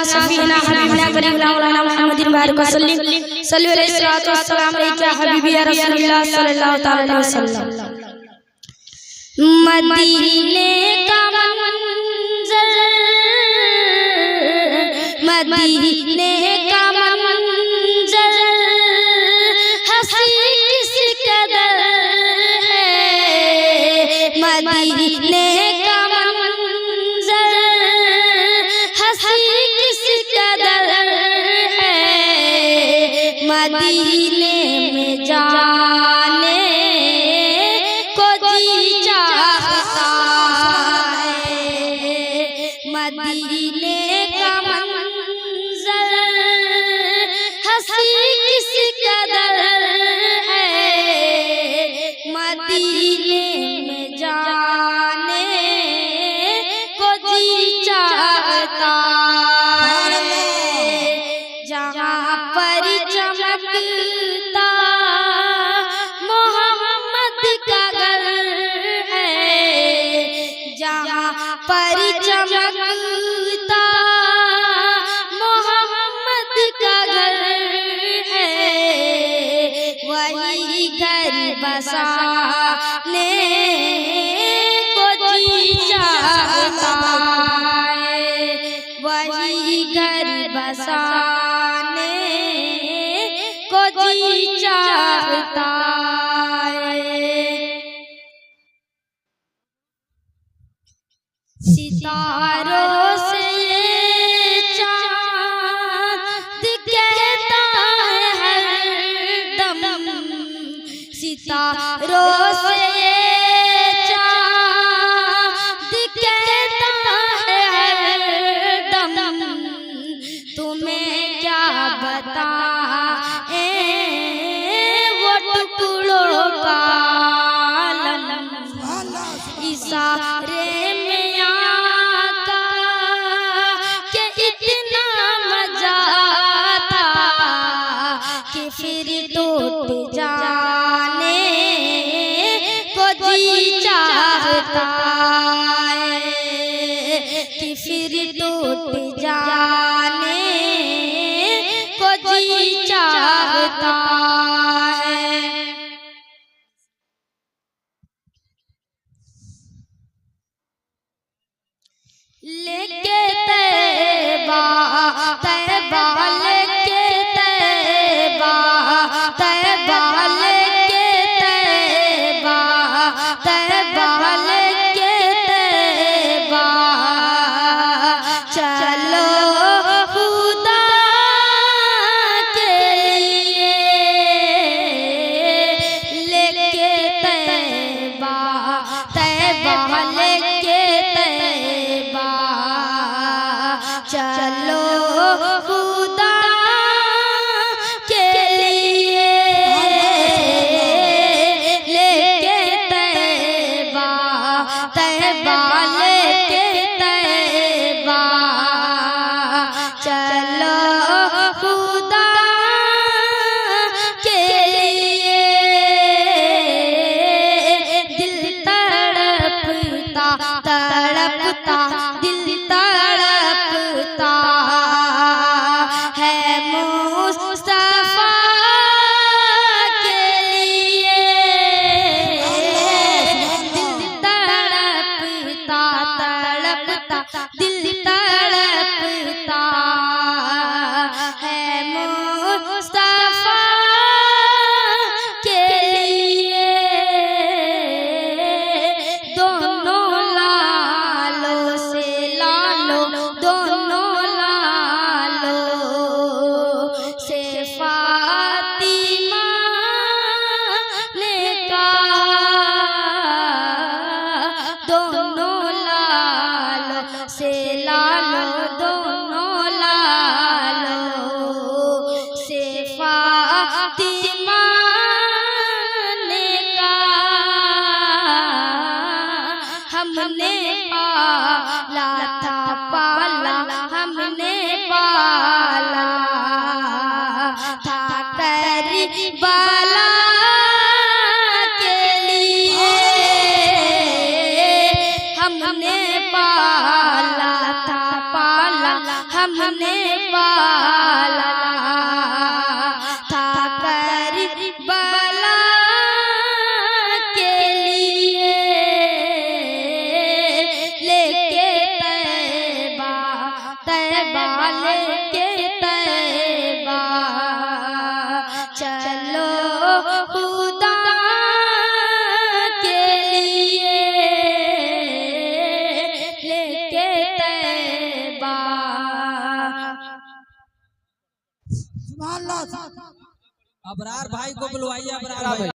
सफीना हबीबना करीमना मौलाना मुहम्मदिन बारिक वसल्लम सल्लल्लाहु अलैहि वसल्लम या हबीबी या रसूलुल्लाह सल्लल्लाहु तआला अलैहि वसल्लम। मदीने का मंजर, मदीने का मंजर हंसी किस कदर है, मदीने का मंजर हंसी किस कदर है, मदीने में जाने को जी चाहता है, मदीने का मंजर हंसी किस कदर है, मदीने में जाने को जी चाहता है, जहाँ पर चमकता मोहम्मद का घर है, जहाँ पर चमकता मोहम्मद का घर है, वही घर बसाने को जी चाहता है, वही घर बसाने को जी चाहता है। सितारों से चाँद कहता है हरदम, सितारों से चाँद कहता है हरदम, तुम्हें क्या बताएं वो टुकड़ों का आलम, इशारे में आका के इतना मजा था कि फिर टूट जाने को जी चाहता है, कि फिर टूट जाने को जी चाहता है। लेके तैबा तैबा लेके तैबा तैबा लेके तैबा तैबा लेके तैबा चलो खुदा के लिए, लेके तैबा तैबा लेके तैबा चलो खुदा के लिए, लेके तैबा तैबा लेके तैबा चलो खुदा के लिए। दिल तड़पता तड़पता दिल तड़पता है मुस्तफा के लिए, दिल तड़पता तड़पता दिल तड़पता है मुस्तफा के लिए। दोनों लालों से लालो, दोनों लालों से फातिमा ने कहा, दोनों लालों से लालो, दोनों लालों से फातिमा ने कहा, हमने पाला था पाला, हमने पाला था करबला के लिए, हमने पाला था पाला हमने होने वाला था करबला के लिए लेके तैबा तैबा लेके तैबा चलो खुदा के लिए लेके तैबा। अबरार भाई को बुलवाइए। अबरार भाई।